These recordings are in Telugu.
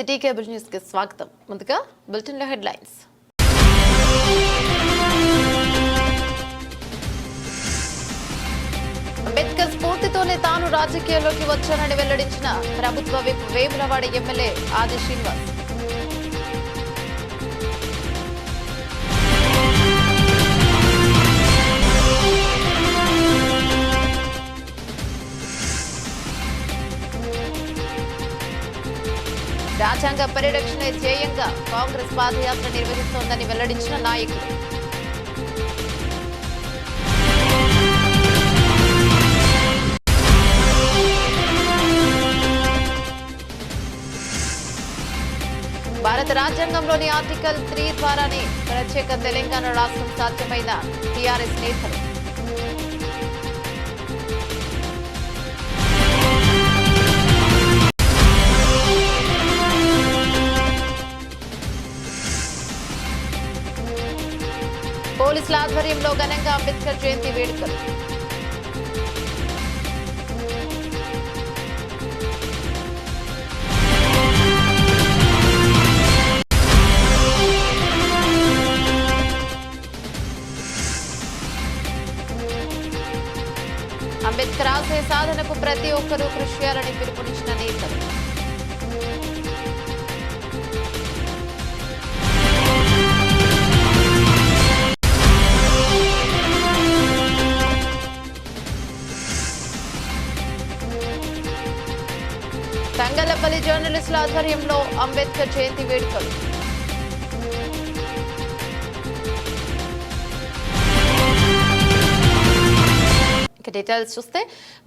సిటీ కేబుల్ న్యూస్ కి స్వాగతం. ముందుగా బులెటిన్ లో హెడ్లైన్స్. అంబేద్కర్ స్ఫూర్తితోనే తాను రాజకీయాల్లోకి వచ్చానని వెల్లడించిన ప్రభుత్వ విప్ వేములవాడ ఎమ్మెల్యే ఆది శ్రీనివాస్. రాజ్యాంగ పరిరక్షణే ధ్యేయంగా కాంగ్రెస్ పాదయాత్ర నిర్వహిస్తోందని వెల్లడించిన నాయకులు. భారత రాజ్యాంగంలోని ఆర్టికల్ 3 ద్వారానే ప్రత్యేక తెలంగాణ రాష్ట్రం సాధ్యమైన టీఆర్ఎస్ నేతలు. పోలీసుల ఆధ్వర్యంలో ఘనంగా అంబేద్కర్ జయంతి వేడుకలు. అంబేద్కర్ ఆశయ సాధనకు ప్రతి ఒక్కరూ కృషి చేయాలని పిలుపునిచ్చిన నేతలు. తంగళ్లపల్లి జర్నలిస్టుల ఆధ్వర్యంలో అంబేద్కర్ జయంతి వేడుకలు. డీటెయిల్స్ చూస్తే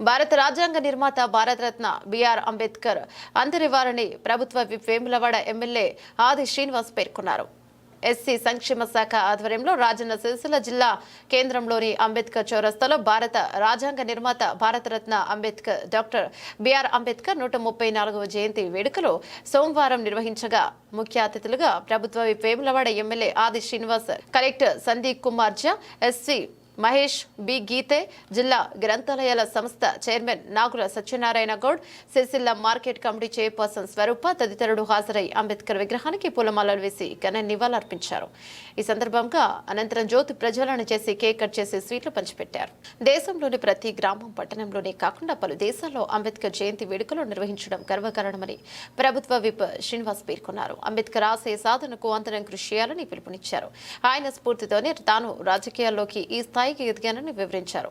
భారత రాజ్యాంగ నిర్మాత భారతరత్న బిఆర్ అంబేద్కర్ అంతరివారని ప్రభుత్వ విప్ వేములవాడ ఎమ్మెల్యే ఆది శ్రీనివాస్ పేర్కొన్నారు. ఎస్సీ సంక్షేమ శాఖ ఆధ్వర్యంలో రాజన్న సిరిసిల్ల జిల్లా కేంద్రంలోని అంబేద్కర్ చౌరస్తాలో భారత రాజ్యాంగ నిర్మాత భారతరత్న అంబేద్కర్ డాక్టర్ బిఆర్ అంబేద్కర్ 134వ జయంతి వేడుకలు సోమవారం నిర్వహించగా ముఖ్య అతిథులుగా ప్రభుత్వ whip Vemulawada MLA Adi Srinivas, collector Sandeep Kumar Jha, SC Mahesh B Geete, జిల్లా గ్రంథాలయాల సంస్థ chairman Nagula Satyanarayana Goud, Sircilla market committee chairperson Swarupa తదితరులు హాజరై అంబేద్కర్ విగ్రహానికి పూలమాలలు వేసి ఘన నివాళులర్పించారు. ఈ సందర్భంగా అనంతరం జ్యోతి ప్రజ్వలన చేసి కేక్ కట్ చేసి స్వీట్లు పంచిపెట్టారు. దేశంలోని ప్రతి గ్రామం, పట్టణంలోనే కాకుండా పలు దేశాల్లో అంబేద్కర్ జయంతి వేడుకలు నిర్వహించడం గర్వకారణమని ప్రభుత్వ విప్ శ్రీనివాస్ పేర్కొన్నారు. అంబేద్కర్ ఆశయ సాధనకు అంతరం కృషి చేయాలని పిలుపునిచ్చారు. ఆయన స్ఫూర్తితోనే తాను రాజకీయాల్లోకి ఈ స్థాయికి ఎదిగానని వివరించారు.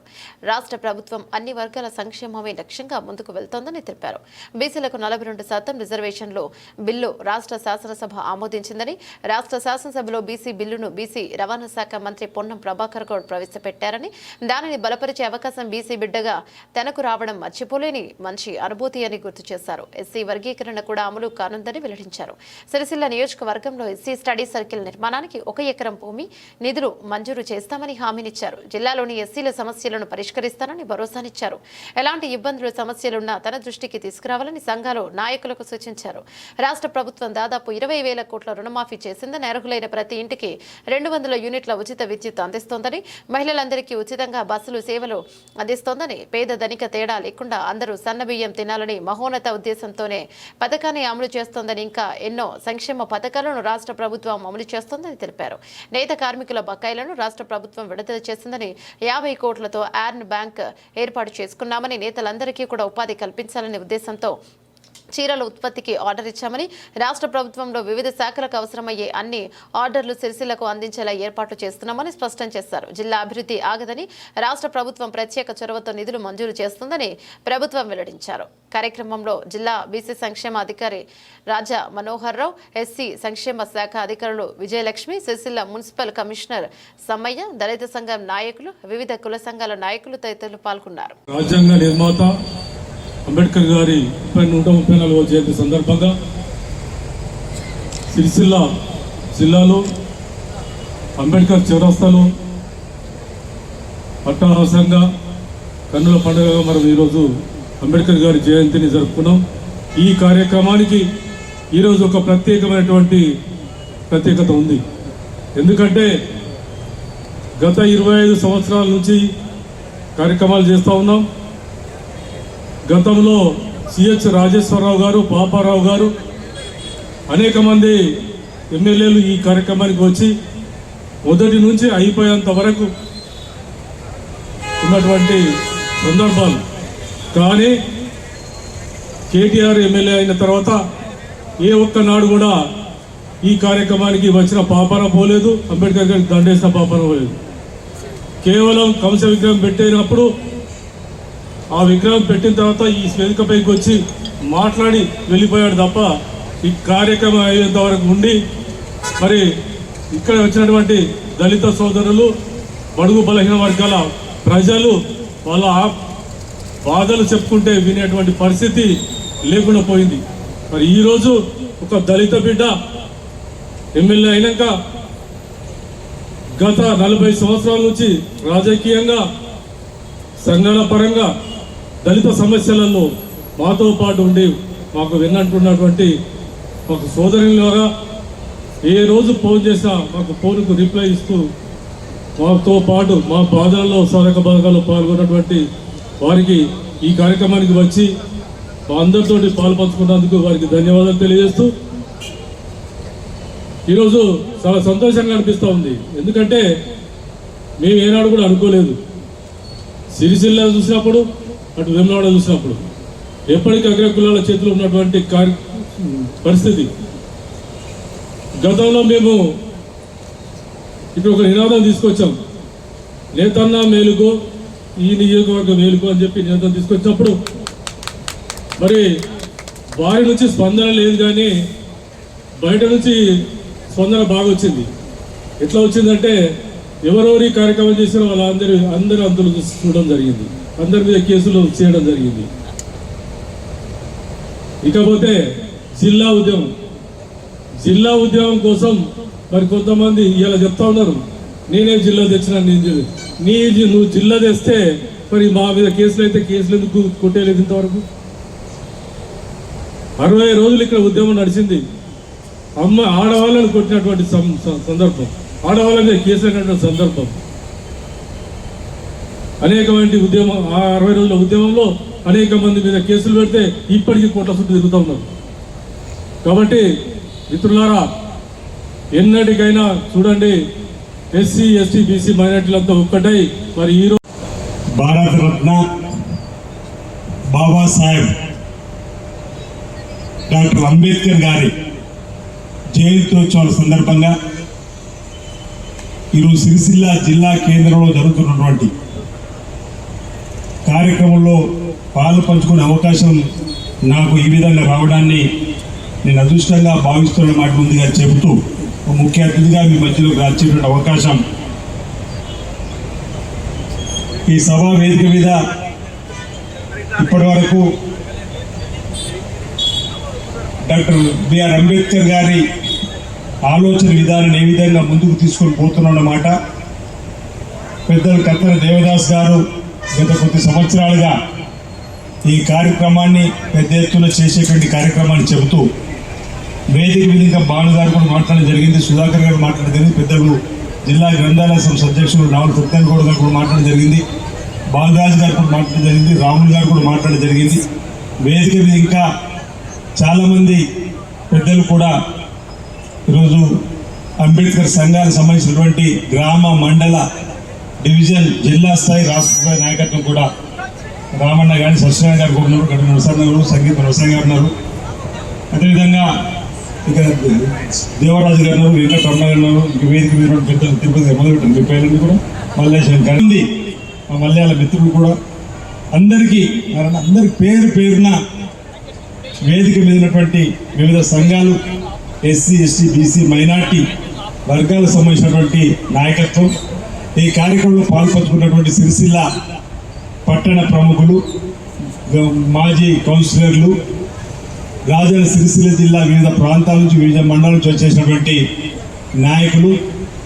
రాష్ట్ర ప్రభుత్వం అన్ని వర్గాల సంక్షేమమే లక్ష్యంగా ముందుకు వెళ్తోందని తెలిపారు. బీసీలకు 42% రిజర్వేషన్లు బిల్లు రాష్ట్ర శాసనసభ ఆమోదించిందని, రాష్ట్ర శాసనసభలో బీసీ బిల్లును బీసీ రవాణా శాఖ మంత్రి పొన్నం ప్రభాకర్ గౌడ్ ప్రవేశపెట్టారని, దానిని బలపరిచే అవకాశం బీసీ బిడ్డగా తనకు రావడం మర్చిపోలేని మంచి అనుభూతి అని గుర్తు చేశారు. ఎస్సీ వర్గీకరణ కూడా అమలు కానుందని వెల్లడించారు. సిరిసిల్ల నియోజకవర్గంలో ఎస్సీ స్టడీ సర్కిల్ నిర్మాణానికి 1 ఎకరం భూమి నిధులు మంజూరు చేస్తామని హామీనిచ్చారు. జిల్లాలోని ఎస్సీల సమస్యలను పరిష్కరిస్తానని భరోసానిచ్చారు. ఎలాంటి ఇబ్బందులు, సమస్యలున్నా తన దృష్టికి తీసుకురావాలని సంఘాలు నాయకులకు సూచించారు. రాష్ట్ర ప్రభుత్వం దాదాపు 20,000 కోట్ల రుణమాఫీ చేసిందని, అర్హులైన ప్రతి ఇంటికి 200 యూనిట్ల ఉచిత విద్యుత్ అందిస్తోందని, మహిళలందరికీ ఉచితంగా బస్సులు సేవలు అందిస్తోందని, పేద ధనిక తేడా లేకుండా అందరూ సన్నబియ్యం తినాలని మహోన్నత ఉద్దేశంతోనే పథకాన్ని అమలు చేస్తోందని, ఇంకా ఎన్నో సంక్షేమ పథకాలను రాష్ట్ర ప్రభుత్వం అమలు చేస్తోందని తెలిపారు. నేత కార్మికుల బకాయిలను రాష్ట్ర ప్రభుత్వం విడుదల చేసిందని, 50 కోట్లతో ఆర్న్ బ్యాంక్ ఏర్పాటు చేసుకున్నామని, నేతలందరికీ కూడా ఉపాధి కల్పించాలనే ఉద్దేశంతో చీరల ఉత్పత్తికి ఆర్డర్ ఇచ్చామని, రాష్ట్ర ప్రభుత్వంలో వివిధ శాఖలకు అవసరమయ్యే అన్ని ఆర్డర్లు సిరిసిల్లకు అందించేలా ఏర్పాట్లు చేస్తున్నామని స్పష్టం చేశారు. జిల్లా అభివృద్ధి ఆగదని, రాష్ట్ర ప్రభుత్వం ప్రత్యేక చొరవతో నిధులు మంజూరు చేస్తుందని ప్రభుత్వం వెల్లడించారు. కార్యక్రమంలో జిల్లా బీసీ సంక్షేమ అధికారి రాజా మనోహర్ రావు, ఎస్సీ సంక్షేమ శాఖ అధికారులు విజయలక్ష్మి, సిరిసిల్ల మున్సిపల్ కమిషనర్ సమ్మయ్య, దళిత సంఘం నాయకులు, వివిధ కుల సంఘాల నాయకులు తదితరులు పాల్గొన్నారు. రాజ్యాంగ నిర్మాత అంబేద్కర్ గారి 134వ జయంతి సందర్భంగా సిరిసిల్ల జిల్లాలో అంబేద్కర్ చౌరస్తాలో పట్టాహాసంగా కన్నుల పండుగగా మనం ఈరోజు అంబేద్కర్ గారి జయంతిని జరుపుకున్నాం. ఈ కార్యక్రమానికి ఈరోజు ఒక ప్రత్యేకమైనటువంటి ప్రత్యేకత ఉంది. ఎందుకంటే గత 25 సంవత్సరాల నుంచి కార్యక్రమాలు చేస్తూ ఉన్నాం. గతంలో సిహెచ్ రాజేశ్వరరావు గారు, పాపారావు గారు అనేక మంది ఎమ్మెల్యేలు ఈ కార్యక్రమానికి వచ్చి మొదటి నుంచి అయిపోయేంత వరకు ఉన్నటువంటి సందర్భాలు. కానీ కేటీఆర్ ఎమ్మెల్యే అయిన తర్వాత ఏ ఒక్క నాడు కూడా ఈ కార్యక్రమానికి వచ్చిన పాపన పోలేదు, అంబేద్కర్ గారికి దండేసిన పాపన పోలేదు. కేవలం కంస విగ్రహం పెట్టినప్పుడు ఆ విగ్రహం పెట్టిన తర్వాత ఈ వేదికపైకి వచ్చి మాట్లాడి వెళ్ళిపోయాడు తప్ప ఈ కార్యక్రమం అయ్యేంత వరకు ఉండి మరి ఇక్కడ వచ్చినటువంటి దళిత సోదరులు, బడుగు బలహీన వర్గాల ప్రజలు వాళ్ళ బాధలు చెప్పుకుంటే వినేటువంటి పరిస్థితి లేకుండా పోయింది. మరి ఈరోజు ఒక దళిత బిడ్డ ఎమ్మెల్యే అయినాక గత 40 సంవత్సరాల నుంచి రాజకీయంగా సంఘాల పరంగా దళిత సమస్యలలో మాతో పాటు ఉండి మాకు విన్నట్టున్నటువంటి మాకు సోదరులాగా ఏ రోజు ఫోన్ చేసినా మాకు ఫోన్కు రిప్లై ఇస్తూ మాతో పాటు మా బాధలలో సరక భాగాల్లో పాల్గొన్నటువంటి వారికి ఈ కార్యక్రమానికి వచ్చి మా అందరితోటి పాల్పంచుకున్నందుకు వారికి ధన్యవాదాలు తెలియజేస్తూ ఈరోజు చాలా సంతోషంగా అనిపిస్తూ ఉంది. ఎందుకంటే మేము ఏనాడు కూడా అనుకోలేదు. సిరిసిల్ల చూసినప్పుడు, అటు వేములవాడ చూసినప్పుడు ఎప్పటికీ అగ్రకులాల చేతిలో ఉన్నటువంటి పరిస్థితి. గతంలో మేము ఇక్కడ ఒక నినాదం తీసుకొచ్చాం, నేతన్నా మేలుకో ఈ నియోజకవర్గం మేలుకో అని చెప్పి నినాదం తీసుకొచ్చినప్పుడు మరి వారి నుంచి స్పందన లేదు, కానీ బయట నుంచి స్పందన బాగా వచ్చింది. ఎట్లా వచ్చిందంటే ఎవరెవరి కార్యక్రమం చేసినా వాళ్ళందరూ అంతులు చూడడం జరిగింది, అందరి మీద కేసులు చేయడం జరిగింది. ఇకపోతే జిల్లా ఉద్యమం కోసం మరి కొంతమంది ఇలా చెప్తా ఉన్నారు, నేనే జిల్లా తెచ్చినా, నువ్వు జిల్లా తెస్తే మరి మా మీద కేసులు అయితే కేసులు ఎందుకు కొట్టేయలేదు ఇంతవరకు? 60 రోజులు ఇక్కడ ఉద్యమం నడిచింది. ఆడవాళ్ళని కొట్టినటువంటి సందర్భం, ఆడవాళ్ళ మీద కేసు అయినటువంటి సందర్భం, అనేకమైన ఉద్యమం. ఆ 60 రోజుల ఉద్యమంలో అనేక మంది మీద కేసులు పెడితే ఇప్పటికీ కోట్ల చుట్టూ తిరుగుతూ ఉన్నారు. కాబట్టి మిత్రులారా, ఎన్నటికైనా చూడండి, ఎస్సీ ఎస్టీ బీసీ మైనార్టీలంతా ఒక్కటై మరి ఈరోజు భారతరత్న బాబాసాహెబ్ డాక్టర్ అంబేద్కర్ గారి జయంత్యోత్సవాల సందర్భంగా ఈరోజు సిరిసిల్ల జిల్లా కేంద్రంలో జరుగుతున్నటువంటి కార్యక్రమంలో పాలు పంచుకునే అవకాశం నాకు ఈ విధంగా రావడాన్ని నేను అదృష్టంగా భావిస్తున్న మాట ముందుగా చెబుతూ, ముఖ్య అతిథిగా మీ మధ్యలోకి వచ్చేటువంటి అవకాశం ఈ సభా వేదిక మీద ఇప్పటి వరకు డాక్టర్ బిఆర్ అంబేద్కర్ గారి ఆలోచన విధానాన్ని ఏ విధంగా ముందుకు తీసుకొని పోతున్నమాట పెద్దలు కత్తెర దేవదాస్ గారు గత కొద్ది సంవత్సరాలుగా ఈ కార్యక్రమాన్ని పెద్ద ఎత్తున చేసేటువంటి కార్యక్రమాన్ని చెబుతూ వేదిక విధంగా భాను గారు కూడా మాట్లాడడం జరిగింది, సుధాకర్ గారు మాట్లాడడం జరిగింది, పెద్దలు జిల్లా గ్రంథాలయ సంస్థ అధ్యక్షులు రావుల సత్యనారాయణ గారు కూడా మాట్లాడడం జరిగింది, బాలరాజు గారు కూడా మాట్లాడడం జరిగింది, రాములు గారు కూడా మాట్లాడడం జరిగింది. వేదిక మీద ఇంకా చాలామంది పెద్దలు కూడా ఈరోజు అంబేద్కర్ సంఘానికి సంబంధించినటువంటి గ్రామ మండల డివిజన్ జిల్లా స్థాయి రాష్ట్ర స్థాయి నాయకత్వం కూడా రామన్న గారి సత్యనారాయణ గారు కూడా ఉన్నారు, గడ్డ నరసన్న గారు, సంగీత నరసయ్య గారు ఉన్నారు, అదేవిధంగా ఇక దేవరాజు గారు ఉన్నారు, వెంకటరమణ గారు ఉన్నారు, ఇక వేదిక మీద పెద్దలు తిరుపతి మొదలుపెట్టారు మీ పేర్లు కూడా మల్లేశ్వరం కలింది మా మలయాళ మిత్రులు కూడా అందరికీ పేరు పేరున వేదిక మీద ఉన్నటువంటి వివిధ సంఘాలు, ఎస్సీ ఎస్టీ బీసీ మైనార్టీ వర్గాలకు సంబంధించినటువంటి నాయకత్వం, ఈ కార్యక్రమంలో పాల్పంచుకున్నటువంటి సిరిసిల్ల పట్టణ ప్రముఖులు, మాజీ కౌన్సిలర్లు, రాజన్న సిరిసిల్ల జిల్లా వివిధ ప్రాంతాల నుంచి వివిధ మండలాల నుంచి వచ్చేసినటువంటి నాయకులు,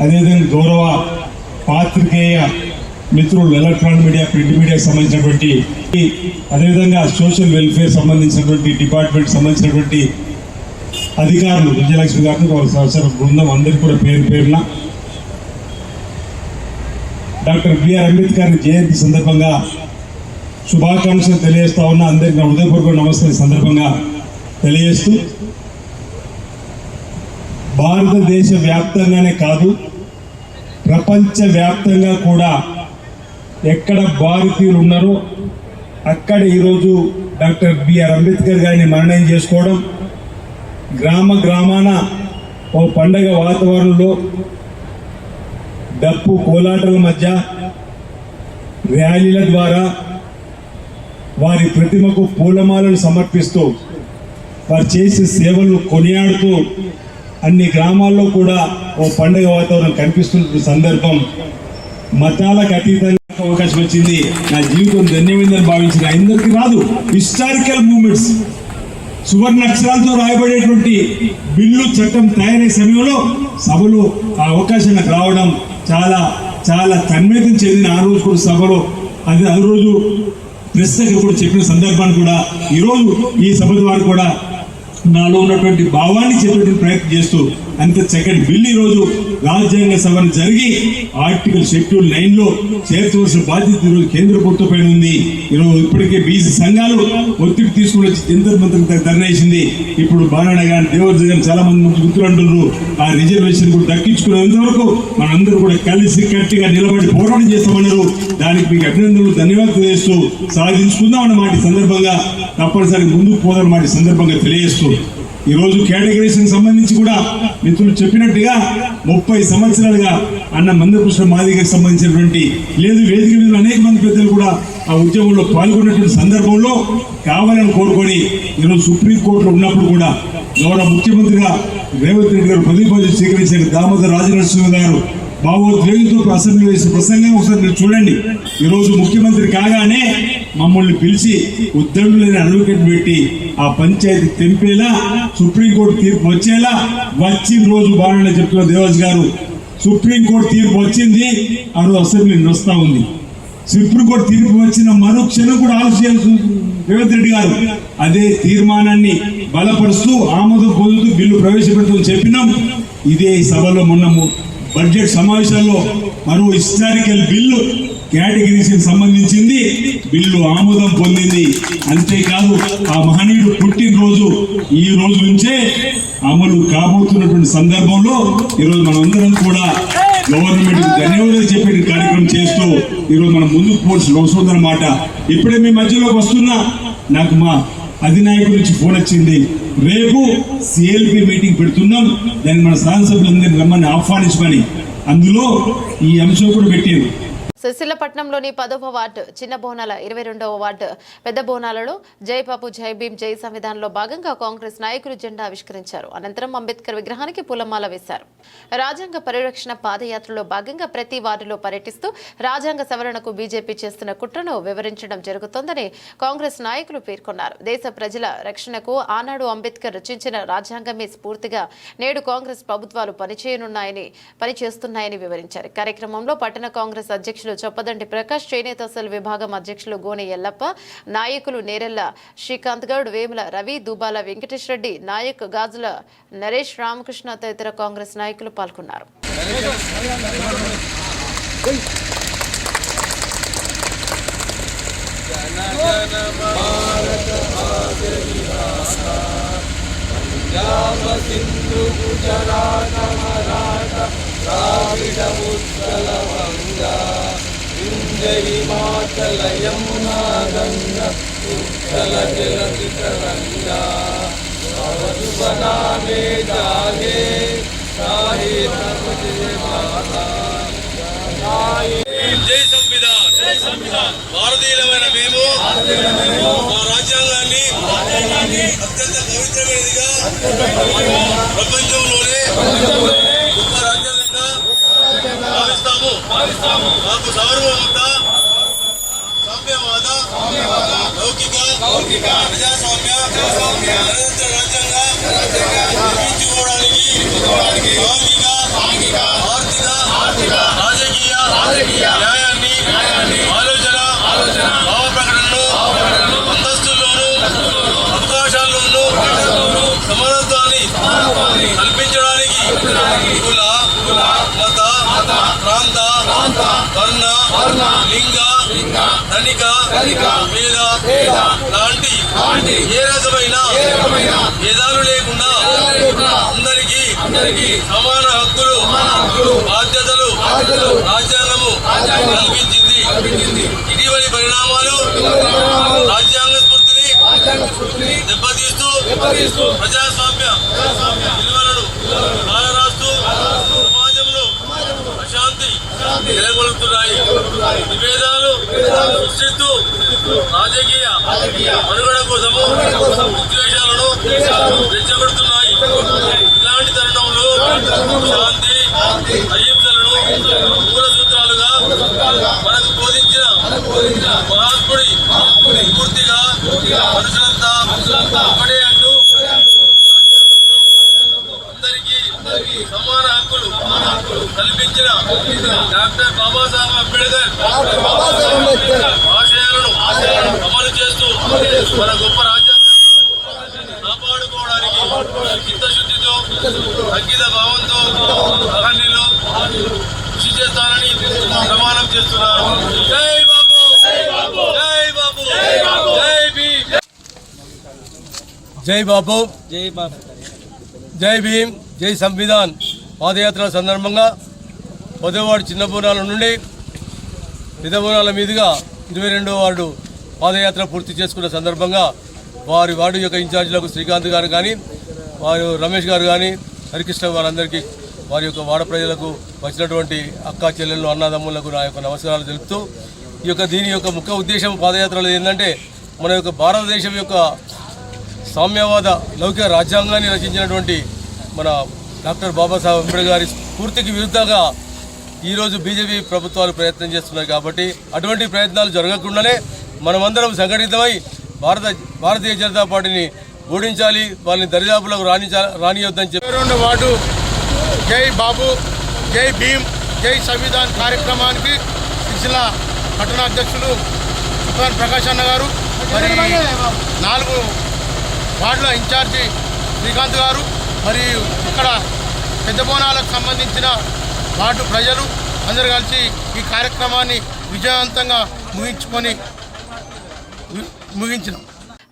అదేవిధంగా గౌరవ పాత్రికేయ మిత్రులు, ఎలక్ట్రానిక్ మీడియా, ప్రింట్ మీడియాకి సంబంధించినటువంటి, అదేవిధంగా సోషల్ వెల్ఫేర్ సంబంధించినటువంటి డిపార్ట్మెంట్ సంబంధించినటువంటి అధికారులు, విజయలక్ష్మి గారిని వాళ్ళ సహచర బృందం అందరికీ కూడా పేరు పేరున డాక్టర్ బిఆర్ అంబేద్కర్ జయంతి సందర్భంగా శుభాకాంక్షలు తెలియజేస్తా ఉన్నా. అందరికీ నా హృదయపూర్వక నమస్కారం సందర్భంగా తెలియజేస్తూ భారతదేశ వ్యాప్తంగానే కాదు, ప్రపంచ వ్యాప్తంగా కూడా ఎక్కడ భారతీయులు ఉన్నారో అక్కడ ఈరోజు డాక్టర్ బిఆర్ అంబేద్కర్ గారిని మరణం చేసుకోవడం, గ్రామ గ్రామాన ఓ పండగ వాతావరణంలో డప్పు కోలాటల మధ్య ర్యాలీల ద్వారా వారి ప్రతిమకు పూలమాలలు సమర్పిస్తూ వారు చేసే సేవలు కొనియాడుతూ అన్ని గ్రామాల్లో కూడా ఓ పండగ వాతావరణం కనిపిస్తున్న సందర్భం మతాలకు అతీతంగా అవకాశం వచ్చింది. నా జీవితం ధన్యమైందని భావించిన అందరికీ రాదు. హిస్టారికల్ మూమెంట్స్ సువర్ణ అక్షరాలతో రాయబడేటువంటి బిల్లు చట్టం తయారయ్యే సమయంలో సభలో ఆ అవకాశం నాకు రావడం చాలా చాలా తన్మయతం చెందిన ఆ రోజు కూడా సభలో అది ఆ రోజు ప్రెస్ దగ్గర కూడా చెప్పిన సందర్భాన్ని కూడా ఈరోజు ఈ సభ ద్వారా కూడా నాలో ఉన్నటువంటి భావాన్ని చెప్పేటువంటి ప్రయత్నం చేస్తూ అంత చక్కటి బిల్లు ఈరోజు రాజ్యాంగ సభను జరిగి ఆర్టికల్ షెడ్యూల్ 9 లో చేర్చవలసిన బాధ్యత ఈరోజు కేంద్ర ప్రభుత్వం పైన ఉంది. ఈరోజు ఇప్పటికే బీసీ సంఘాలు ఒత్తిడి తీసుకుని వచ్చి జంతర్ మంత్రి ధర్నా వేసింది. ఇప్పుడు బాలన్న గాని దేవర్జీ గాని చాలా మంది గుర్తులు అంటున్నారు. ఆ రిజర్వేషన్ కూడా దక్కించుకునేంత వరకు మనందరూ కూడా కలిసి కట్టిగా నిలబడి పోరాటం చేస్తామన్నారు. దానికి మీకు అభినందనలు ధన్యవాదాలు తెలియజేస్తూ సాధించుకుందాం అన్నమాట సందర్భంగా తప్పనిసరి ముందుకు పోదన్నమాట సందర్భంగా తెలియజేస్తూ ఈ రోజు కేటగిరీషన్ సంబంధించి కూడా మిత్రులు చెప్పినట్టుగా 30 సంవత్సరాలుగా అన్న మందకృష్ణ మాదిగకి సంబంధించినటువంటి లేదు వేదిక మీద అనేక మంది పెద్దలు కూడా ఆ ఉద్యమంలో పాల్గొన్నటువంటి సందర్భంలో కావాలని కోరుకొని ఈరోజు సుప్రీంకోర్టులో ఉన్నప్పుడు కూడా గౌరవ ముఖ్యమంత్రిగా రేవంత్ రెడ్డి గారు ప్రతిపాదన స్వీకరించారు. దామోదర్ రాజనరసింహ గారు భావోద్వేగంతో అసెంబ్లీ వేసిన ప్రసంగం ఒకసారి మీరు చూడండి. ఈరోజు ముఖ్యమంత్రి కాగానే మమ్మల్ని పిలిచి ఉద్యోగులని అడ్వకేట్ పెట్టి ఆ పంచాయతీ తెంపేలా సుప్రీంకోర్టు తీర్పు వచ్చేలా వచ్చిన రోజు బాగా చెప్తున్న దేవాజ్ గారు సుప్రీంకోర్టు తీర్పు వచ్చింది, ఆ రోజు అసెంబ్లీ నడుస్తా ఉంది. సుప్రీంకోర్టు తీర్పు వచ్చిన మరుక్షణం కూడా ఆలోచించాల్సి రేవంత్ రెడ్డి గారు అదే తీర్మానాన్ని బలపరుస్తూ ఆమోదం పొందుతూ బిల్లు ప్రవేశపెడుతూ చెప్పినాం. ఇదే సభలో మొన్న బడ్జెట్ సమావేశాల్లో మరో హిస్టారికల్ బిల్లు కేటగిరీకి సంబంధించింది బిల్లు ఆమోదం పొందింది. అంతేకాదు ఆ మహనీయుడు పుట్టినరోజు ఈ రోజు నుంచే అమలు కాబోతున్నటువంటి సందర్భంలో ఈరోజు మనందరం కూడా గవర్నమెంట్ ధన్యవాదాలు చెప్పే కార్యక్రమం చేస్తూ ఈరోజు మనం ముందుకు పోవాల్సిన అవసరం ఉందన్నమాట. ఇప్పుడే మీ మధ్యలోకి వస్తున్నా నాకు మా అధినాయకుడి నుంచి ఫోన్ వచ్చింది. రేపు సిఎల్పి మీటింగ్ పెడుతున్నాం, దాన్ని మన శాసనసభ్యులందరినీ రమ్మని ఆహ్వానించమని అందులో ఈ అంశం కూడా పెట్టారు. సుశీలపట్నంలోని 10వ వార్డు చిన్న బోనాల 22వ వార్డు పెద్ద బోనాలలో జై బాపు జై భీం జై సంవిధానంలో భాగంగా కాంగ్రెస్ నాయకులు జెండా ఆవిష్కరించారు. అనంతరం అంబేద్కర్ విగ్రహానికి పూలమాల వేశారు. రాజ్యాంగ పరిరక్షణ పాదయాత్రలో భాగంగా ప్రతి వార్డులో పర్యటిస్తూ రాజ్యాంగ సవరణకు బీజేపీ చేస్తున్న కుట్రను వివరించడం జరుగుతోందని కాంగ్రెస్ నాయకులు పేర్కొన్నారు. దేశ ప్రజల రక్షణకు ఆనాడు అంబేద్కర్ రచించిన రాజ్యాంగమే స్ఫూర్తిగా నేడు కాంగ్రెస్ ప్రభుత్వాలు పనిచేస్తున్నాయని వివరించారు. కార్యక్రమంలో పట్టణ కాంగ్రెస్ అధ్యక్షులు చొప్పదండి ప్రకాష్, చేనేత సెల్ విభాగం అధ్యక్షులు గోనె ఎల్లప్ప, నాయకులు నేరెళ్ల శ్రీకాంత్ గౌడ్, వేముల రవి, దుబాల వెంకటేష్ రెడ్డి, నాయక్ గాజుల నరేష్, రామకృష్ణ తదితర కాంగ్రెస్ నాయకులు పాల్గొన్నారు. हिमाचल यमुना गंगा उत्कल जलधि तरंगा बना में जागे जय संविधान భారతీయులమైన మేము మా రాజ్యాంగాన్ని అత్యంత పవిత్రమైనదిగా ప్రపంచంలోనే గొప్ప రాజ్యాంగంగా భావిస్తాము. మాకు సార్వభౌమత, సామ్యవాద, లౌకిక ప్రజాస్వామ్య గణతంత్ర రాజ్యాంగంగా నిర్మించుకోవడానికి సాంఘిక, ఆర్థిక, రాజకీయ న్యాయాన్ని ఆలోచన భావ ప్రకటనలు అంతస్తుల్లోనూ అవకాశాల్లోనూ సమానత్వాన్ని కల్పించడానికి కుల, మత, ప్రాంత, వర్ణ, లింగ, ధనిక, పేద లాంటి ఏ రకమైన భేదాలు లేకుండా అందరికీ సమాన హక్కులు బాధ్యతలు రాజ్యాంగము కల్పించింది. ఇటీవలి పరిణామాలు రాజ్యాంగ స్ఫూర్తిని దెబ్బతీస్తూ ప్రజాస్వామ్య విలువలను కాలరాస్తూ సమాజంలో అశాంతి నెలకొల్పుతున్నాయి. విభేదాలు సృష్టిస్తూ రాజకీయ మనుగడ కోసము విద్వేషాలను రెచ్చగొడుతున్నాయి. ఇలాంటి తరుణంలో శాంతి అహింసలను మూల సూత్రాలుగా మనకు బోధించిన మహాత్ముడి పూర్తిగా మనుషులంతా ఒకటే అంటూ అందరికీ సమాన హక్కులు కల్పించిన డాక్టర్ బాబాసాహెబ్ అంబేద్కర్ ఆశయాలను అమలు చేస్తూ మన గొప్ప రాజ్యాంగాన్ని కాపాడుకోవడానికి చిత్తశుద్ధితో అంకిత భావంతో అహర్నిలో కృషి చేస్తానని ప్రమాణం చేస్తున్నారు. జై బాబు, జై బాబు, జై భీమ్. జై బాపు, జై భీమ్, జై సంవిధాన్ పాదయాత్ర సందర్భంగా పొదవాడు చిన్న బోనాల నుండి పెద్ద బోనాల మీదుగా 22వ వార్డు పాదయాత్ర పూర్తి చేసుకున్న సందర్భంగా వారి వార్డు యొక్క ఇన్ఛార్జీలకు శ్రీకాంత్ గారు కానీ వారు రమేష్ గారు కానీ హరికృష్ణ వారందరికీ వారి యొక్క వాడ ప్రజలకు వచ్చినటువంటి అక్కా చెల్లెళ్ళు అన్నదమ్ములకు నా యొక్క నమస్కారాలు తెలుపుతూ దీని యొక్క ముఖ్య ఉద్దేశం పాదయాత్రలో ఏంటంటే మన యొక్క భారతదేశం యొక్క సామ్యవాద లౌకిక రాజ్యాంగాన్ని రచించినటువంటి మన డాక్టర్ బాబాసాహెబ్ అంబేద్కర్ గారి స్ఫూర్తికి విరుద్ధంగా ఈరోజు బీజేపీ ప్రభుత్వాలు ప్రయత్నం చేస్తున్నాయి. కాబట్టి అటువంటి ప్రయత్నాలు జరగకుండానే మనమందరం సంఘటితమై భారతీయ జనతా పార్టీని ఓడించాలి, వాళ్ళని దరిదాపులకు రానియొద్దని చెప్పి 22వ వార్డు జై బాబు, జై భీమ్, జై సంవిధాన్ కార్యక్రమానికి సిరిసిల్ల పట్టణాధ్యక్షులు సుఖాన్ ప్రకాష్ అన్న గారు, మరి 4 వార్డుల ఇన్ఛార్జి శ్రీకాంత్ గారు, మరియు ఇక్కడ పెద్ద బోనాలకు సంబంధించిన వార్డు ప్రజలు అందరూ కలిసి ఈ కార్యక్రమాన్ని విజయవంతంగా ముగించినాం.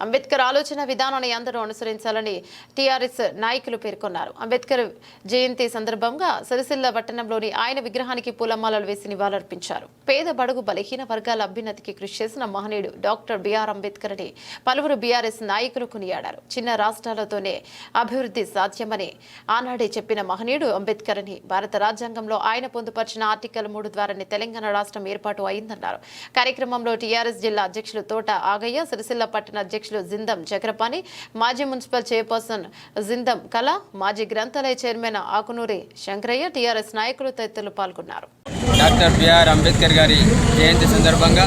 అంబేద్కర్ ఆలోచన విధానాన్ని అందరూ అనుసరించాలని టీఆర్ఎస్ నాయకులు పేర్కొన్నారు. అంబేద్కర్ జయంతి సందర్భంగా సిరిసిల్ల పట్టణంలోని ఆయన విగ్రహానికి పూలమాలలు వేసి నివాళులర్పించారు. పేద బడుగు బలహీన వర్గాల అభ్యున్నతికి కృషి చేసిన మహనీయుడు డాక్టర్ బిఆర్ అంబేద్కర్ అని పలువురు బీఆర్ఎస్ నాయకులు కొనియాడారు. చిన్న రాష్ట్రాలతోనే అభివృద్ధి సాధ్యమని ఆనాడే చెప్పిన మహనీయుడు అంబేద్కర్ అని, భారత రాజ్యాంగంలో ఆయన పొందుపరిచిన ఆర్టికల్ 3 ద్వారానే తెలంగాణ రాష్ట్రం ఏర్పాటు అయిందన్నారు. కార్యక్రమంలో టీఆర్ఎస్ జిల్లా అధ్యక్షులు తోట ఆగయ్య, సిరిసిల్ల పట్టణ అధ్యక్షులు జిందం చక్రపాణి, మాజీ మున్సిపల్ చైర్పర్సన్ జిందం కళ, మాజీ గ్రంథాలయ చైర్మన్ ఆకునూరి శంకరయ్య, టీఆర్ఎస్ నాయకులు తదితరులు పాల్గొన్నారు. డాక్టర్ బిఆర్ అంబేద్కర్ గారి జయంతి సందర్భంగా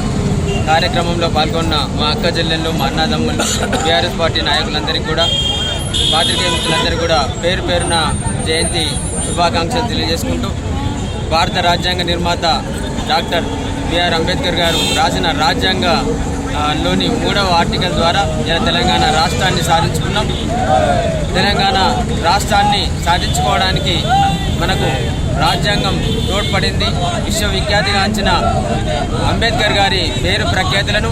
కార్యక్రమంలో పాల్గొన్న మా అక్క చెల్లెళ్ళు, మా అన్నదమ్ములు, బీఆర్ఎస్ పార్టీ నాయకులందరికీ కూడా, పాత్రికేయ మిత్రులందరికీ కూడా పేరు పేరున జయంతి శుభాకాంక్షలు తెలియజేసుకుంటూ, భారత రాజ్యాంగ నిర్మాత డాక్టర్ బిఆర్ అంబేద్కర్ గారు రాసిన రాజ్యాంగ లోని 3వ ఆర్టికల్ ద్వారా తెలంగాణ రాష్ట్రాన్ని సాధించుకున్నాం. తెలంగాణ రాష్ట్రాన్ని సాధించుకోవడానికి మనకు రాజ్యాంగం తోడ్పడింది. విశ్వవిఖ్యాతిగాంచిన అంబేద్కర్ గారి పేరు ప్రఖ్యాతులను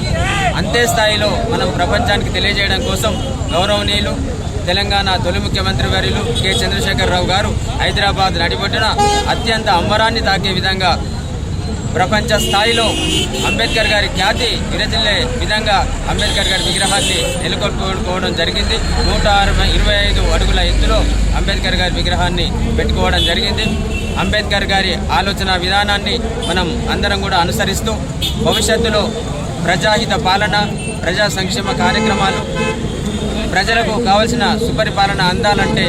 అంతే స్థాయిలో మనం ప్రపంచానికి తెలియజేయడం కోసం గౌరవనీయులు తెలంగాణ తొలి ముఖ్యమంత్రి వర్యులు కె చంద్రశేఖరరావు గారు హైదరాబాద్ నడిబొడ్డున అత్యంత అంబరాన్ని తాకే విధంగా ప్రపంచ స్థాయిలో అంబేద్కర్ గారి ఖ్యాతి విరజిల్లే విధంగా అంబేద్కర్ గారి విగ్రహాన్ని నెలకొల్పుకోవడం జరిగింది. 125 అడుగుల ఎత్తులో అంబేద్కర్ గారి విగ్రహాన్ని పెట్టుకోవడం జరిగింది. అంబేద్కర్ గారి ఆలోచన విధానాన్ని మనం అందరం కూడా అనుసరిస్తూ భవిష్యత్తులో ప్రజాహిత పాలన, ప్రజా సంక్షేమ కార్యక్రమాలు, ప్రజలకు కావలసిన సుపరిపాలన అందాలంటే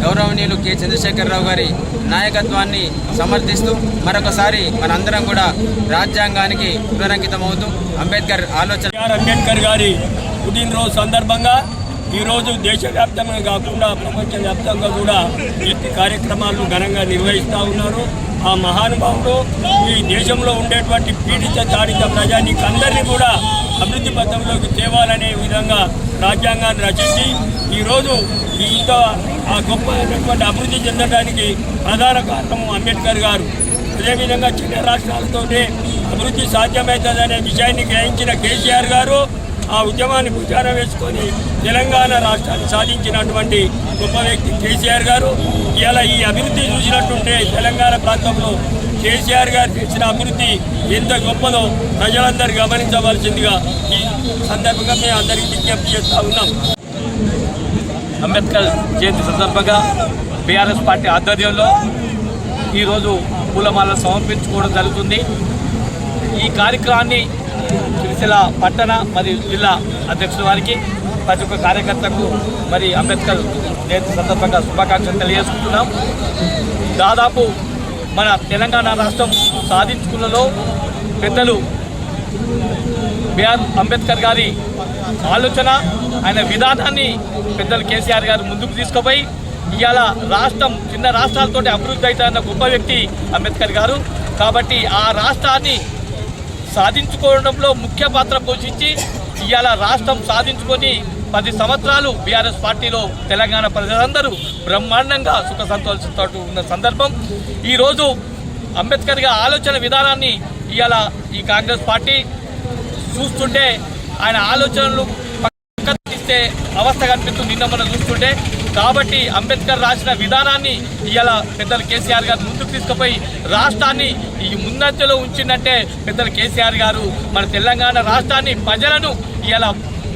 గౌరవనీయులు కె చంద్రశేఖరరావు గారి నాయకత్వాన్ని సమర్థిస్తూ మరొకసారి మనందరం కూడా రాజ్యాంగానికి పునరంకితమవుతూ అంబేద్కర్ ఆలోచన అంబేద్కర్ గారి పుట్టినరోజు సందర్భంగా ఈరోజు దేశవ్యాప్తంగా కాకుండా ప్రపంచవ్యాప్తంగా కూడా ఈ కార్యక్రమాలు ఘనంగా నిర్వహిస్తూ ఉన్నారు. ఆ మహానుభావుడు ఈ దేశంలో ఉండేటువంటి పీడిత తాడిత ప్రజానికి అందరినీ కూడా అభివృద్ధి పథంలోకి తేవాలనే విధంగా రాజ్యాంగాన్ని రచించి ఈరోజు ఇంత ఆ గొప్పటువంటి అభివృద్ధి చెందడానికి ప్రధాన కారణం అంబేద్కర్ గారు. అదేవిధంగా చిన్న రాష్ట్రాలతోనే అభివృద్ధి సాధ్యమవుతుందనే విషయాన్ని గ్రహించిన కేసీఆర్ గారు ఆ ఉద్యమాన్ని భుజాన వేసుకొని తెలంగాణ రాష్ట్రాన్ని సాధించినటువంటి గొప్ప వ్యక్తి కేసీఆర్ గారు. ఇలా ఈ అభివృద్ధి చూసినట్టుంటే తెలంగాణ ప్రాంతంలో కేసీఆర్ గారు చేసిన అభివృద్ధి ఎంత గొప్పదో ప్రజలందరూ గమనించవలసిందిగా ఈ సందర్భంగా మేము అందరికీ విజ్ఞప్తి చేస్తూ ఉన్నాం. అంబేద్కర్ జయంతి సందర్భంగా బీఆర్ఎస్ పార్టీ ఆధ్వర్యంలో ఈరోజు పూలమాలలు సమర్పించుకోవడం జరుగుతుంది. ఈ కార్యక్రమాన్ని సిరిసిల్ల పట్టణ మరియు జిల్లా అధ్యక్షుల వారికి, ప్రతి ఒక్క కార్యకర్తకు మరి అంబేద్కర్ జయంతి సందర్భంగా శుభాకాంక్షలు తెలియజేసుకుంటున్నాం. దాదాపు మన తెలంగాణ రాష్ట్రం సాధించుకున్నలో పెద్దలు బిఆర్ అంబేద్కర్ గారి ఆలోచన, ఆయన విధానాన్ని పెద్దలు కేసీఆర్ గారు ముందుకు తీసుకుపోయి ఇవాళ రాష్ట్రం చిన్న రాష్ట్రాలతో అభివృద్ధి అవుతున్న గొప్ప వ్యక్తి అంబేద్కర్ గారు. కాబట్టి ఆ రాష్ట్రాన్ని సాధించుకోవడంలో ముఖ్య పాత్ర పోషించి ఇవాళ రాష్ట్రం సాధించుకొని 10 సంవత్సరాలు బీఆర్ఎస్ పార్టీలో తెలంగాణ ప్రజలందరూ బ్రహ్మాండంగా సుఖ సంతోషంతో ఉన్న సందర్భం. ఈరోజు అంబేద్కర్ గారి ఆలోచన విధానాన్ని ఇవాళ ఈ కాంగ్రెస్ పార్టీ చూస్తుంటే ఆయన ఆలోచనలు పక్కనిస్తే అవస్థ కనిపిస్తుంది నిన్న మనం చూస్తుంటే. కాబట్టి అంబేద్కర్ రాసిన విధానాన్ని ఇవాళ పెద్దలు కేసీఆర్ గారు ముందుకు తీసుకుపోయి రాష్ట్రాన్ని ఈ ముందంజలో ఉంచిందంటే పెద్దలు కేసీఆర్ గారు మన తెలంగాణ రాష్ట్రాన్ని ప్రజలను ఇవాళ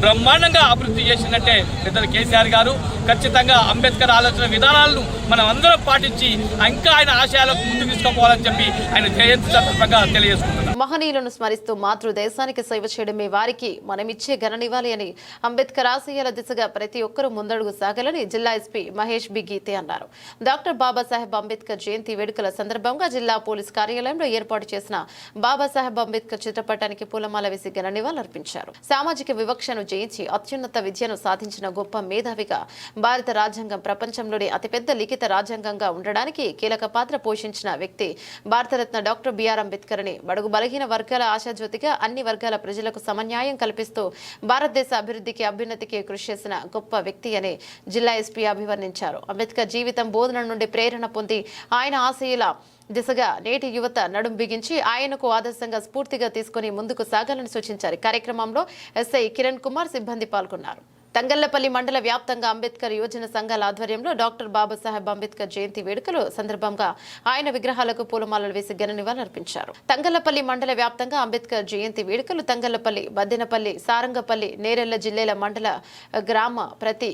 బ్రహ్మాండంగా అభివృద్ధి చేసిందంటే పెద్దలు కేసీఆర్ గారు. ఖచ్చితంగా అంబేద్కర్ ఆలోచన విధానాలను మనం అందరం పాటించి ఇంకా ఆయన ఆశయాలకు ముందుకు తీసుకుపోవాలని చెప్పి ఆయన జయంతి సందర్భంగా తెలియజేసుకుంటున్నాం. మహనీయులను స్మరిస్తూ మాతృదేశానికి సేవ చేయడమే వారికి మనమిచ్చే ఘననివ్వాలి అని అంబేద్కర్ ఆశయాల దిశగా ప్రతి ఒక్కరూ ముందడుగు సాగాలని జిల్లా ఎస్పీ మహేష్ బి గీతే అన్నారు. డాక్టర్ బాబాసాహెబ్ అంబేద్కర్ జయంతి వేడుకల సందర్భంగా జిల్లా పోలీస్ కార్యాలయంలో ఏర్పాటు చేసిన బాబాసాహెబ్ అంబేద్కర్ చిత్రపటానికి పూలమాల వేసి ఘననివాళులర్పించారు. సామాజిక వివక్షను జయించి అత్యున్నత విద్యను సాధించిన గొప్ప మేధావిగా భారత రాజ్యాంగం ప్రపంచంలోని అతిపెద్ద లిఖిత రాజ్యాంగంగా ఉండడానికి కీలక పాత్ర పోషించిన వ్యక్తి భారతరత్న డాక్టర్ బిఆర్ అంబేద్కర్ అని, బడుగు బలహీన వర్గాల ఆశాజ్యోతిగా అన్ని వర్గాల ప్రజలకు సమన్యాయం కల్పిస్తూ భారతదేశ అభివృద్ధికి అభ్యున్నతికి కృషి చేసిన గొప్ప వ్యక్తి అని జిల్లా ఎస్పీ అభివర్ణించారు. అంబేద్కర్ జీవితం బోధన నుండి ప్రేరణ పొంది ఆయన ఆశయాల దిశగా నేటి యువత నడుం బిగించి ఆయనకు ఆదర్శంగా స్ఫూర్తిగా తీసుకుని ముందుకు సాగాలని సూచించారు. కార్యక్రమంలో ఎస్ఐ కిరణ్ కుమార్ సిబ్బంది పాల్గొన్నారు. తంగళ్లపల్లి మండల వ్యాప్తంగా అంబేద్కర్ యువజన సంఘాల ఆధ్వర్యంలో డాక్టర్ బాబాసాహెబ్ అంబేద్కర్ జయంతి వేడుకలు సందర్భంగా ఆయన విగ్రహాలకు పూలమాలలు వేసి ఘన నివాళులర్పించారు. తంగళ్లపల్లి మండల వ్యాప్తంగా అంబేద్కర్ జయంతి వేడుకలు తంగళ్లపల్లి, బద్దెనపల్లి, సారంగపల్లి, నేరెళ్ల జిల్లాల మండల ప్రతి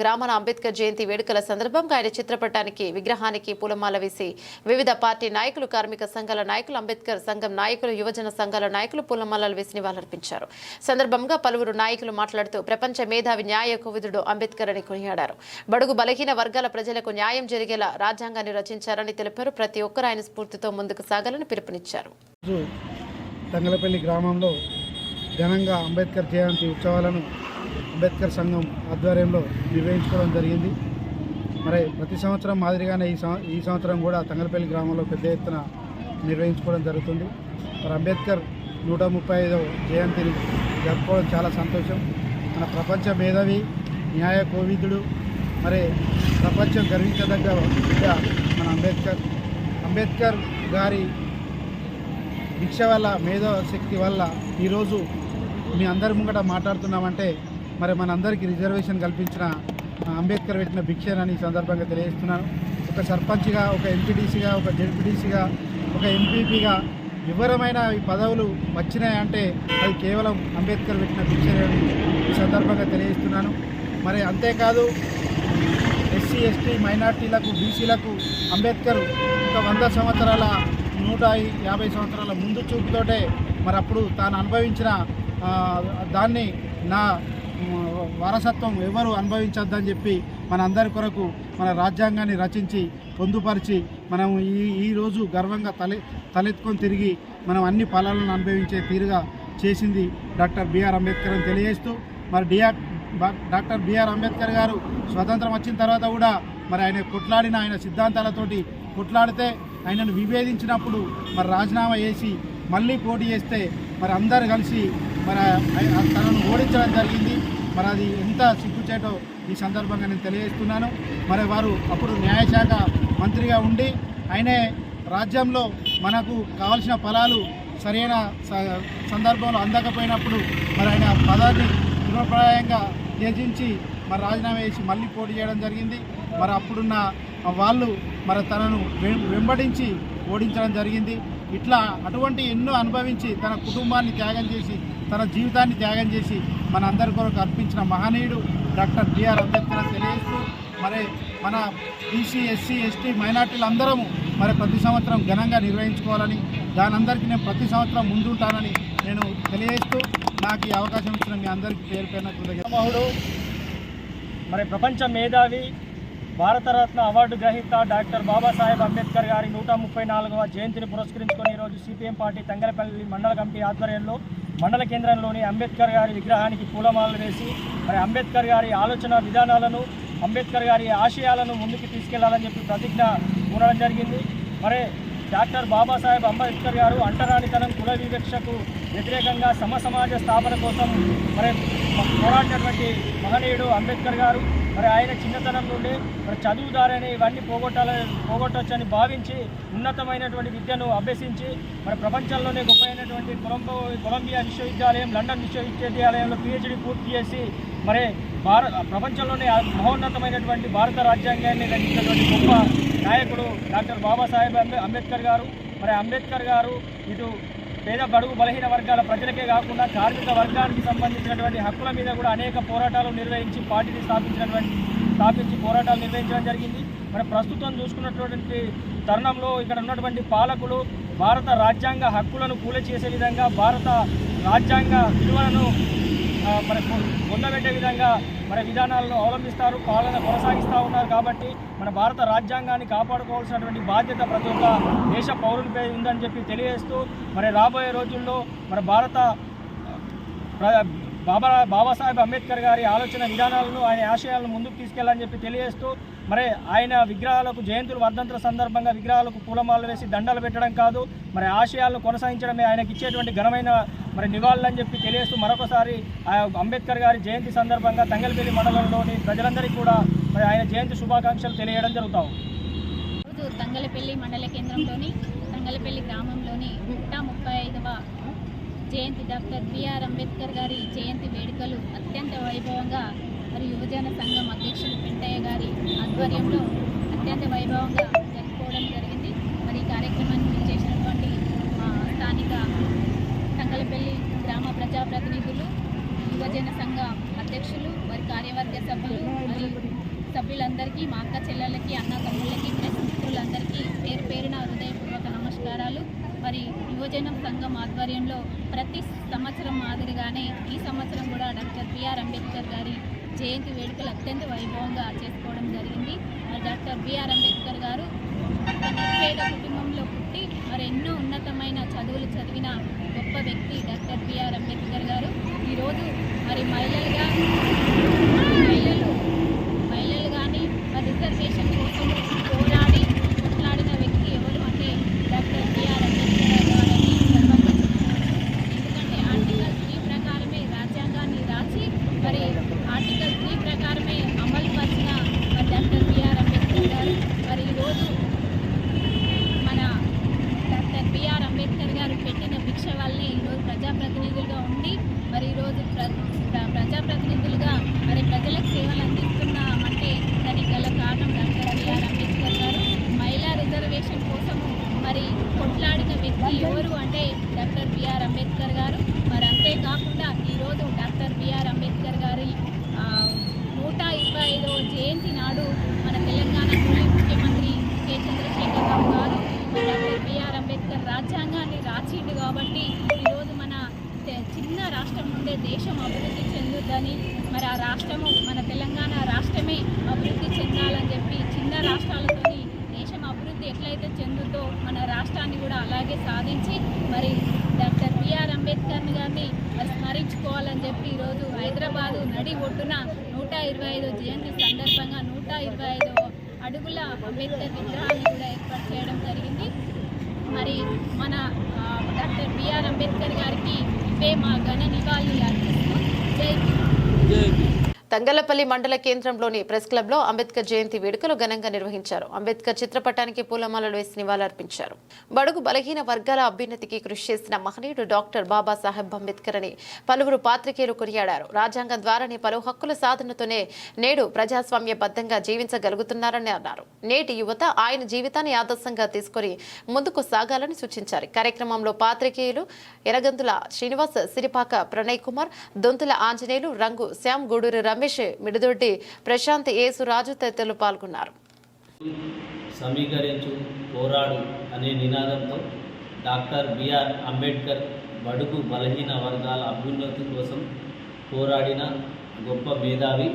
గ్రామాన అంబేద్కర్ జయంతి వేడుకల సందర్భంగా ఆయన చిత్రపటానికి విగ్రహానికి పూలమాల వేసి వివిధ పార్టీ నాయకులు, కార్మిక సంఘాల నాయకులు, అంబేద్కర్ సంఘం నాయకులు, యువజన సంఘాల నాయకులు పూలమాలలు వేసి నివాళులర్పించారు. సందర్భంగా పలువురు నాయకులు మాట్లాడుతూ ప్రపంచ మేధావి న్యాయ కోవిదుడు అంబేద్కర్ అని కొనియాడారు. బడుగు బలహీన వర్గాల ప్రజలకు న్యాయం జరిగేలా రాజ్యాంగాన్ని రచించారని తెలిపారు. ప్రతి ఒక్కరు ఆయన స్ఫూర్తితో ముందుకు సాగాలని పిలుపునిచ్చారు. తంగలపల్లి గ్రామంలో ఘనంగా అంబేద్కర్ జయంతి ఉత్సవాలను అంబేద్కర్ సంఘం ఆధ్వర్యంలో నిర్వహించుకోవడం జరిగింది. మరి ప్రతి సంవత్సరం మాదిరిగానే ఈ సంవత్సరం కూడా తంగలపల్లి గ్రామంలో పెద్ద ఎత్తున నిర్వహించుకోవడం జరుగుతుంది. మరి అంబేద్కర్ 135వ జయంతిని జరుపుకోవడం చాలా సంతోషం. మన ప్రపంచ మేధావి, న్యాయ కోవిదుడు, మరి ప్రపంచం గర్వించదగ్గ బిడ్డ మన అంబేద్కర్ గారి దీక్ష వల్ల, మేధాశక్తి వల్ల ఈరోజు మీ అందరి ముంగట మాట్లాడుతున్నామంటే మరి మనందరికీ రిజర్వేషన్ కల్పించిన అంబేద్కర్ పెట్టిన భిక్షనని ఈ సందర్భంగా తెలియజేస్తున్నాను. ఒక సర్పంచ్గా, ఒక ఎంపీటీసీగా, ఒక జెడ్పీటీసీగా, ఒక ఎంపీపీగా వివరమైన ఈ పదవులు వచ్చినాయంటే అది కేవలం అంబేద్కర్ పెట్టిన భిక్షనని ఈ సందర్భంగా తెలియజేస్తున్నాను. మరి అంతేకాదు ఎస్సీ, ఎస్టీ, మైనార్టీలకు, బీసీలకు అంబేద్కర్ ఒక 100 సంవత్సరాల 150 సంవత్సరాల ముందు చూపుతోటే మరి అప్పుడు తాను అనుభవించిన దాన్ని నా వారసత్వం ఎవరు అనుభవించొద్దని చెప్పి మనందరి కొరకు మన రాజ్యాంగాన్ని రచించి పొందుపరిచి మనం ఈరోజు గర్వంగా తలెత్తుకొని తిరిగి మనం అన్ని ఫలాలను అనుభవించే తీరుగా చేసింది డాక్టర్ బిఆర్ అంబేద్కర్ అని తెలియజేస్తూ మరి డాక్టర్ బిఆర్ అంబేద్కర్ గారు స్వతంత్రం వచ్చిన తర్వాత కూడా మరి ఆయన సిద్ధాంతాలతోటి కొట్లాడితే ఆయనను విభేదించినప్పుడు మరి రాజీనామా చేసి మళ్ళీ పోటీ చేస్తే మరి అందరు కలిసి మరి తనను ఓడించడం జరిగింది. మరి అది ఎంత సిగ్గుచేటో ఈ సందర్భంగా నేను తెలియజేస్తున్నాను. మరి వారు అప్పుడు న్యాయశాఖ మంత్రిగా ఉండి ఆయనే రాజ్యంలో మనకు కావాల్సిన ఫలాలు సరైన సందర్భంలో అందకపోయినప్పుడు మరి ఆయన పదాన్ని తృణప్రాయంగా త్యజించి మరి రాజీనామా చేసి మళ్ళీ పోటీ చేయడం జరిగింది. మరి అప్పుడున్న వాళ్ళు మరి తనను వెంబడించి ఓడించడం జరిగింది. ఇట్లా అటువంటి ఎన్నో అనుభవించి తన కుటుంబాన్ని త్యాగం చేసి తన జీవితాన్ని త్యాగం చేసి మన అందరి కొరకు అర్పించిన మహనీయుడు డాక్టర్ బిఆర్ అంబేద్కర్ అని తెలియజేస్తూ మరి మన బీసీ ఎస్సీ ఎస్టీ మైనార్టీలు అందరము మరి ప్రతి సంవత్సరం ఘనంగా నిర్వహించుకోవాలని దానందరికీ నేను ప్రతి సంవత్సరం ముందుంటానని నేను తెలియజేస్తూ నాకు ఈ అవకాశం ఇచ్చిన మీ అందరికీ పేరు పేరున కృతజ్ఞతలు. మరి ప్రపంచ మేధావి భారతరత్న అవార్డు గ్రహీత డాక్టర్ బాబాసాహెబ్ అంబేద్కర్ గారి 134వ జయంతిని పురస్కరించుకొని ఈరోజు సిపిఎం పార్టీ తంగలపల్లి మండల కమిటీ ఆధ్వర్యంలో మండల కేంద్రంలోని అంబేద్కర్ గారి విగ్రహానికి పూలమాలలు వేసి మరి అంబేద్కర్ గారి ఆలోచన విధానాలను అంబేద్కర్ గారి ఆశయాలను ముందుకు తీసుకెళ్లాలని చెప్పి ప్రతిజ్ఞ కూడడం జరిగింది. మరి డాక్టర్ బాబాసాహెబ్ అంబేద్కర్ గారు అంటరానితనం కుల వివక్షకు వ్యతిరేకంగా సమాజ స్థాపన కోసం మరి పోరాడినటువంటి మహనీయుడు అంబేద్కర్ గారు. మరి ఆయన చిన్నతనం నుండి మరి చదువుదారని ఇవన్నీ పోగొట్టొచ్చని భావించి ఉన్నతమైనటువంటి విద్యను అభ్యసించి మరి ప్రపంచంలోనే గొప్పైనటువంటి కొలంబియా విశ్వవిద్యాలయం, లండన్ విశ్వవిద్యాలయంలో PhD పూర్తి చేసి మరి ప్రపంచంలోనే మహోన్నతమైనటువంటి భారత రాజ్యాంగాన్ని రచించినటువంటి గొప్ప నాయకుడు డాక్టర్ బాబాసాహెబ్ అంబేద్కర్ గారు. మరి అంబేద్కర్ గారు ఇటు పేద బడుగు బలహీన వర్గాల ప్రజలకే కాకుండా కార్మిక వర్గానికి సంబంధించినటువంటి హక్కుల మీద కూడా అనేక పోరాటాలు నిర్వహించి పార్టీని స్థాపించి పోరాటాలు నిర్వహించడం జరిగింది. మరి ప్రస్తుతం చూసుకున్నటువంటి తరుణంలో ఇక్కడ ఉన్నటువంటి పాలకులు భారత రాజ్యాంగ హక్కులను కూలచేసే విధంగా భారత రాజ్యాంగ విలువలను మరి పొందబెట్టే విధంగా మరి విధానాలను అవలంబిస్తారు, పాలన కొనసాగిస్తూ ఉన్నారు. కాబట్టి మన భారత రాజ్యాంగాన్ని కాపాడుకోవాల్సినటువంటి బాధ్యత ప్రతి ఒక్క దేశ పౌరునిపై ఉందని చెప్పి తెలియజేస్తూ మరి రాబోయే రోజుల్లో మరి బాబాసాహెబ్ అంబేద్కర్ గారి ఆలోచన విధానాలను ఆయన ఆశయాలను ముందుకు తీసుకెళ్లాలని చెప్పి తెలియజేస్తూ మరి ఆయన విగ్రహాలకు జయంతులు వర్ధంతుల సందర్భంగా విగ్రహాలకు పూలమాలలు వేసి దండలు పెట్టడం కాదు, మరి ఆశయాలను కొనసాగించడమే ఆయనకి ఇచ్చేటువంటి ఘనమైన మరి నివాళులని చెప్పి తెలియజేస్తూ మరొకసారి అంబేద్కర్ గారి జయంతి సందర్భంగా తంగలపల్లి మండలంలోని ప్రజలందరికీ కూడా మరి ఆయన జయంతి శుభాకాంక్షలు తెలియడం జరుగుతాం. ఈరోజు తంగలపల్లి మండల కేంద్రంలోని తంగలపల్లి గ్రామంలోని 135వ జయంతి డాక్టర్ బిఆర్ అంబేద్కర్ గారి జయంతి వేడుకలు అత్యంత వైభవంగా మరి యువజన సంఘం అధ్యక్షులు పెంటయ్య గారి ఆధ్వర్యంలో అత్యంత వైభవంగా జరుపుకోవడం జరిగింది. మరి ఈ కార్యక్రమాన్ని చేసినటువంటి స్థానిక తంగలపల్లి గ్రామ ప్రజాప్రతినిధులు, యువజన సంఘ అధ్యక్షులు, వారి కార్యవర్గ సభ్యులు మరియు సభ్యులందరికీ, మా అక్క చెల్లెళ్ళకి, అన్న తమ్ముళ్ళకి, ప్రెస్ మిత్రులందరికీ పేరు పేరున హృదయపూర్వక నమస్కారాలు. మరి యువజన సంఘం ఆధ్వర్యంలో ప్రతి సంవత్సరం మాదిరిగానే ఈ సంవత్సరం కూడా డాక్టర్ బిఆర్ అంబేద్కర్ గారి జయంతి వేడుకలు అత్యంత వైభవంగా చేసుకోవడం జరిగింది. మరి డాక్టర్ బిఆర్ అంబేద్కర్ గారు పేద కుటుంబంలో పుట్టి మరి ఎన్నో ఉన్నతమైన చదువులు చదివిన గొప్ప వ్యక్తి డాక్టర్ బిఆర్ అంబేద్కర్ గారు. ఈరోజు మరి మహిళలు కానీ మరి రిజర్వేషన్ కోసం పోరాడి కొట్లాడిన వ్యక్తి ఎవరు అంటే డాక్టర్ బిఆర్ అంబేద్కర్ గారని గర్వంగా చెప్పుకోవచ్చు. ఎందుకంటే ఆర్టికల్ 3 ప్రకారమే రాజ్యాంగాన్ని రాసి మరి ఆర్టికల్ 3 ప్రకారమే అమలు పరిచిన మరి డాక్టర్ బిఆర్ అంబేద్కర్ గారు. మరి ఈరోజు మన డాక్టర్ బిఆర్ అంబేద్కర్ గారు పెట్టిన భిక్ష వల్లే ఈరోజు ప్రజాప్రతినిధులుగా ఉండి మరి ఈరోజు ప్రజాప్రతినిధులుగా మరి ప్రజలకు సేవలు అందిస్తున్నామంటే దానికి గల కారణం డాక్టర్ బిఆర్ అంబేద్కర్ గారు. మహిళా రిజర్వేషన్ కోసము మరి కొట్లాడిన వ్యక్తి ఎవరు అంటే డాక్టర్ బిఆర్ అంబేద్కర్ గారు. మరి అంతేకాకుండా ఈరోజు డాక్టర్ బిఆర్ అంబేద్కర్ గారి 125వ జయంతి నాడు మన తెలంగాణ ముఖ్యమంత్రి కె. చంద్రశేఖర్ రావు గారు డాక్టర్ బిఆర్ అంబేద్కర్ రాజ్యాంగాన్ని రాసిండు కాబట్టి ఈరోజు మన చిన్న రాష్ట్రం నుండే దేశం అభివృద్ధి చెందుద్దని, మరి ఆ రాష్ట్రము మన తెలంగాణ రాష్ట్రమే అభివృద్ధి చెందాలని చెప్పి చిన్న రాష్ట్రాలతో దేశం అభివృద్ధి ఎట్లయితే చెందుతో మన రాష్ట్రాన్ని కూడా అలాగే సాధించి మరి డాక్టర్ బిఆర్ అంబేద్కర్ గారిని మరి స్మరించుకోవాలని చెప్పి ఈరోజు హైదరాబాదు నడి ఒడ్డున 125వ జయంతి సందర్భంగా 125 అడుగుల అంబేద్కర్ విగ్రహాన్ని కూడా ఏర్పాటు చేయడం జరిగింది. మరి మన డాక్టర్ బిఆర్ అంబేద్కర్ గారికి ఇవే మా ఘన నివాళులు అర్పిస్తూ జై భీమ్. తంగళ్లపల్లి మండల కేంద్రంలోని ప్రెస్ క్లబ్ లో అంబేద్కర్ జయంతి వేడుకలు ఘనంగా నిర్వహించారు. అంబేద్కర్ చిత్రపటానికి పూలమాలలు వేసి నివాళులర్పించారు. బడుగు బలహీన వర్గాల అభ్యున్నతికి కృషి చేసిన మహనీయుడు డాక్టర్ బాబాసాహెబ్ అంబేద్కర్ అని పలువురు పాత్రికేయులు కొనియాడారు. రాజ్యాంగం ద్వారానే పలు హక్కుల సాధనతోనే నేడు ప్రజాస్వామ్యబద్ధంగా జీవించగలుగుతున్నారని అన్నారు. నేటి యువత ఆయన జీవితాన్ని ఆదర్శంగా తీసుకుని ముందుకు సాగాలని సూచించారు. కార్యక్రమంలో పాత్రికేయులు ఎరగంతుల శ్రీనివాస్, సిరిపాక ప్రణయ్ కుమార్, దొంతుల ఆంజనేయులు, రంగు శ్యామ్, గూడూరు రమేష్, మిడిదొడ్డి ప్రశాంత్, యేసురాజు తదితరులు పాల్గొన్నారు. సమీకరించు, పోరాడు అనే నినాదంతో డాక్టర్ బిఆర్ అంబేద్కర్ బడుగు బలహీన వర్గాల అభ్యున్నతి కోసం పోరాడిన గొప్ప మేధావి.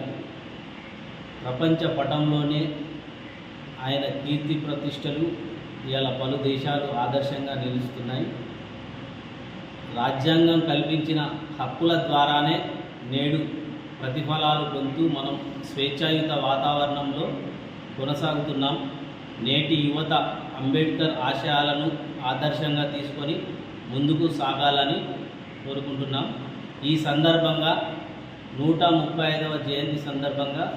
ప్రపంచ పటంలోనే ఆయన కీర్తి ప్రతిష్టలు ఇవాళ పలు దేశాలు ఆదర్శంగా నిలుస్తున్నాయి. రాజ్యాంగం కల్పించిన హక్కుల ద్వారానే నేడు ప్రతిఫలాలు పొందుతూ మనం స్వేచ్ఛాయుత వాతావరణంలో కొనసాగుతున్నాం. నేటి యువత అంబేద్కర్ ఆశయాలను ఆదర్శంగా తీసుకొని ముందుకు సాగాలని కోరుకుంటున్నాం. ఈ సందర్భంగా 135వ జయంతి సందర్భంగా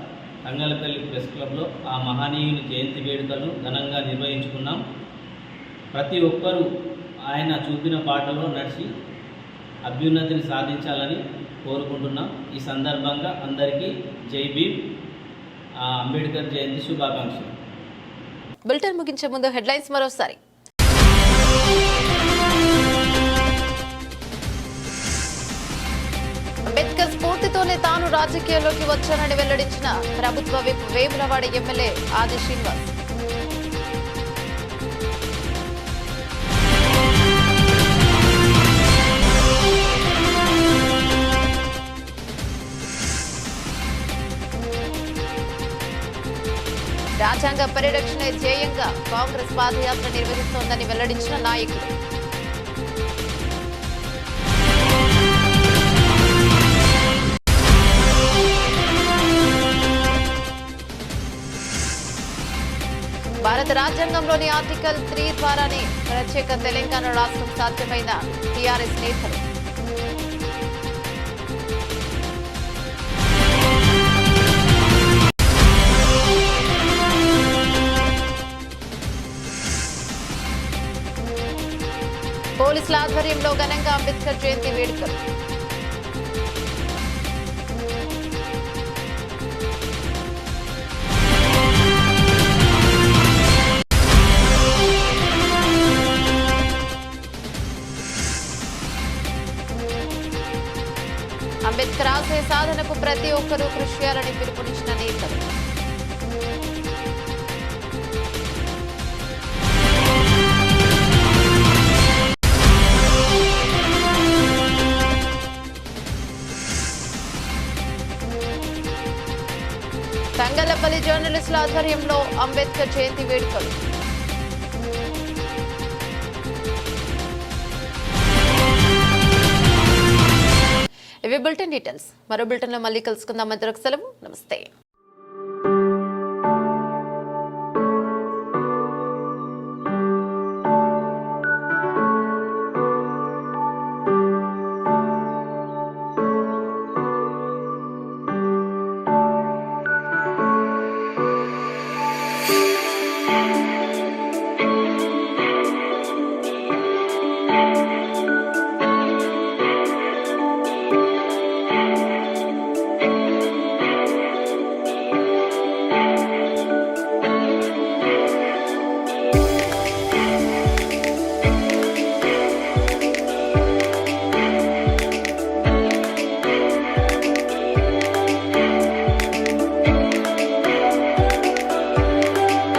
తంగళ్లపల్లి ప్రెస్ క్లబ్లో ఆ మహనీయుని జయంతి వేడుకలను ఘనంగా నిర్వహించుకున్నాం. ప్రతి ఒక్కరూ ఆయన చూపిన బాటలో నడిచి అభ్యున్నతిని సాధించాలని కోరుకుంటున్నాం. ఈ సందర్భంగా అందరికీ జై భీమ్, అంబేద్కర్ జయంతి శుభాకాంక్షలు. బులెటిన్ ముగించే ముందు హెడ్లైన్స్ మరోసారి. అంబేద్కర్ స్ఫూర్తితోనే తాను రాజకీయాల్లోకి వచ్చానని వెల్లడించిన ప్రభుత్వ విప్ వేములవాడ ఎమ్మెల్యే ఆది శ్రీనివాస్. రాజ్యాంగ పరిరక్షణ ధ్యేయంగా కాంగ్రెస్ పాదయాత్ర నిర్వహిస్తోందని వెల్లడించిన నాయకులు. భారత రాజ్యాంగంలోని ఆర్టికల్ 3 ద్వారానే ప్రత్యేక తెలంగాణ రాష్ట్రం సాధ్యమైన టీఆర్ఎస్ నేతలు. పోలీసుల ఆధ్వర్యంలో ఘనంగా అంబేద్కర్ జయంతి వేడుకలు. అంబేద్కర్ ఆశయ సాధనకు ప్రతి ఒక్కరూ కృషి చేయాలని పిలుపునిచ్చిన నేతలు. తంగళ్లపల్లి జర్నలిస్టుల ఆధ్వర్యంలో అంబేద్కర్ జయంతి వేడుకలు. ఇవి బులెటిన్ డీటెయిల్స్. మరో బులెటిన్లో మళ్ళీ కలుసుకుందాం. అందరికి సెలవు. నమస్తే.